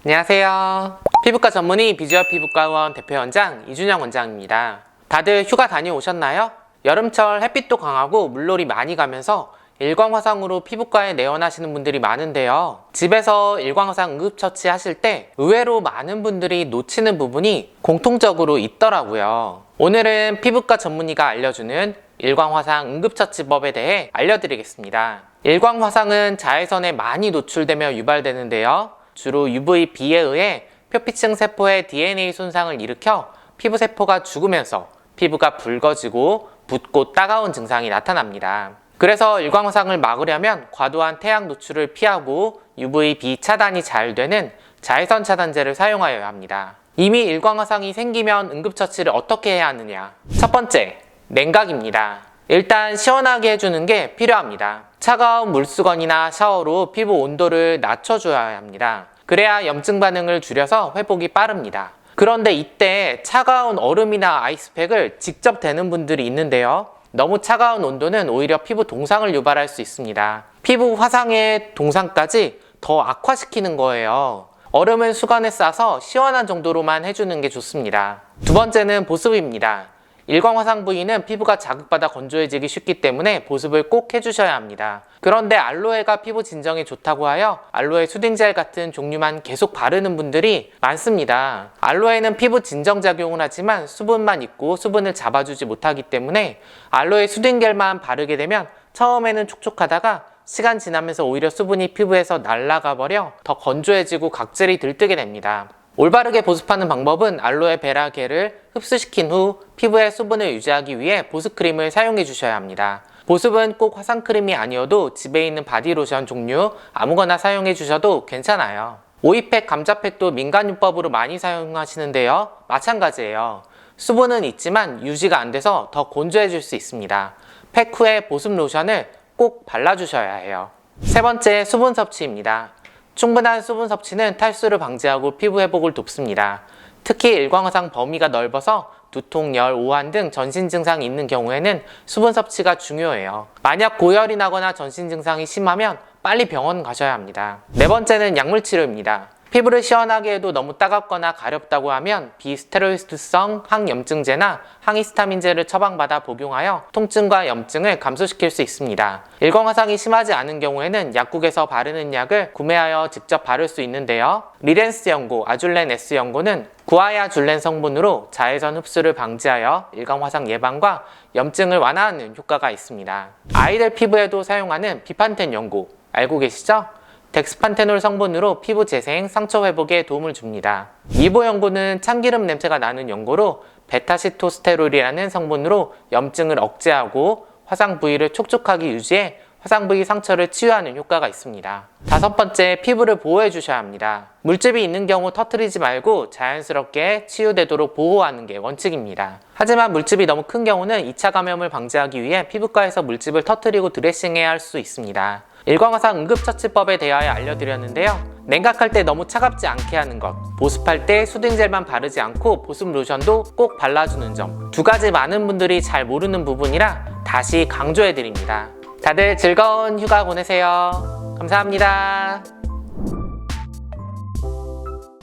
안녕하세요. 피부과 전문의 비주얼 피부과원 대표원장 이준영 원장입니다. 다들 휴가 다녀오셨나요? 여름철 햇빛도 강하고 물놀이 많이 가면서 일광화상으로 피부과에 내원하시는 분들이 많은데요. 집에서 일광화상 응급처치 하실 때 의외로 많은 분들이 놓치는 부분이 공통적으로 있더라고요. 오늘은 피부과 전문의가 알려주는 일광화상 응급처치법에 대해 알려드리겠습니다. 일광화상은 자외선에 많이 노출되며 유발되는데요. 주로 UVB에 의해 표피층 세포의 DNA 손상을 일으켜 피부세포가 죽으면서 피부가 붉어지고 붓고 따가운 증상이 나타납니다. 그래서 일광화상을 막으려면 과도한 태양 노출을 피하고 UVB 차단이 잘 되는 자외선 차단제를 사용하여야 합니다. 이미 일광화상이 생기면 응급처치를 어떻게 해야 하느냐? 첫 번째, 냉각입니다. 일단 시원하게 해주는 게 필요합니다. 차가운 물수건이나 샤워로 피부 온도를 낮춰줘야 합니다. 그래야 염증 반응을 줄여서 회복이 빠릅니다. 그런데 이때 차가운 얼음이나 아이스팩을 직접 대는 분들이 있는데요. 너무 차가운 온도는 오히려 피부 동상을 유발할 수 있습니다. 피부 화상의 동상까지 더 악화시키는 거예요. 얼음은 수건에 싸서 시원한 정도로만 해주는 게 좋습니다. 두 번째는 보습입니다. 일광화상 부위는 피부가 자극받아 건조해지기 쉽기 때문에 보습을 꼭 해주셔야 합니다. 그런데 알로에가 피부 진정에 좋다고 하여 알로에 수딩젤 같은 종류만 계속 바르는 분들이 많습니다. 알로에는 피부 진정 작용을 하지만 수분만 있고 수분을 잡아주지 못하기 때문에 알로에 수딩젤만 바르게 되면 처음에는 촉촉하다가 시간 지나면서 오히려 수분이 피부에서 날아가 버려 더 건조해지고 각질이 들뜨게 됩니다. 올바르게 보습하는 방법은 알로에 베라 겔을 흡수시킨 후 피부의 수분을 유지하기 위해 보습크림을 사용해 주셔야 합니다. 보습은 꼭 화상크림이 아니어도 집에 있는 바디로션 종류 아무거나 사용해 주셔도 괜찮아요. 오이팩, 감자팩도 민간요법으로 많이 사용하시는데요. 마찬가지예요. 수분은 있지만 유지가 안 돼서 더 건조해질 수 있습니다. 팩 후에 보습 로션을 꼭 발라주셔야 해요. 세 번째, 수분 섭취입니다. 충분한 수분 섭취는 탈수를 방지하고 피부 회복을 돕습니다. 특히 일광화상 범위가 넓어서 두통, 열, 오한 등 전신 증상이 있는 경우에는 수분 섭취가 중요해요. 만약 고열이 나거나 전신 증상이 심하면 빨리 병원 가셔야 합니다. 네 번째는 약물 치료입니다. 피부를 시원하게 해도 너무 따갑거나 가렵다고 하면 비스테로이드성 항염증제나 항히스타민제를 처방받아 복용하여 통증과 염증을 감소시킬 수 있습니다. 일광화상이 심하지 않은 경우에는 약국에서 바르는 약을 구매하여 직접 바를 수 있는데요. 리렌스 연고, 아줄렌 S 연고는 구아야줄렌 성분으로 자외선 흡수를 방지하여 일광화상 예방과 염증을 완화하는 효과가 있습니다. 아이들 피부에도 사용하는 비판텐 연고 알고 계시죠? 덱스판테놀 성분으로 피부 재생, 상처 회복에 도움을 줍니다. 이보 연고는 참기름 냄새가 나는 연고로 베타시토스테롤이라는 성분으로 염증을 억제하고 화상 부위를 촉촉하게 유지해 화상 부위 상처를 치유하는 효과가 있습니다. 다섯 번째, 피부를 보호해 주셔야 합니다. 물집이 있는 경우 터뜨리지 말고 자연스럽게 치유되도록 보호하는 게 원칙입니다. 하지만 물집이 너무 큰 경우는 2차 감염을 방지하기 위해 피부과에서 물집을 터뜨리고 드레싱해야 할 수 있습니다. 일광화상 응급처치법에 대하여 알려드렸는데요. 냉각할 때 너무 차갑지 않게 하는 것, 보습할 때 수딩젤만 바르지 않고 보습 로션도 꼭 발라주는 점, 두 가지 많은 분들이 잘 모르는 부분이라 다시 강조해드립니다. 다들 즐거운 휴가 보내세요. 감사합니다.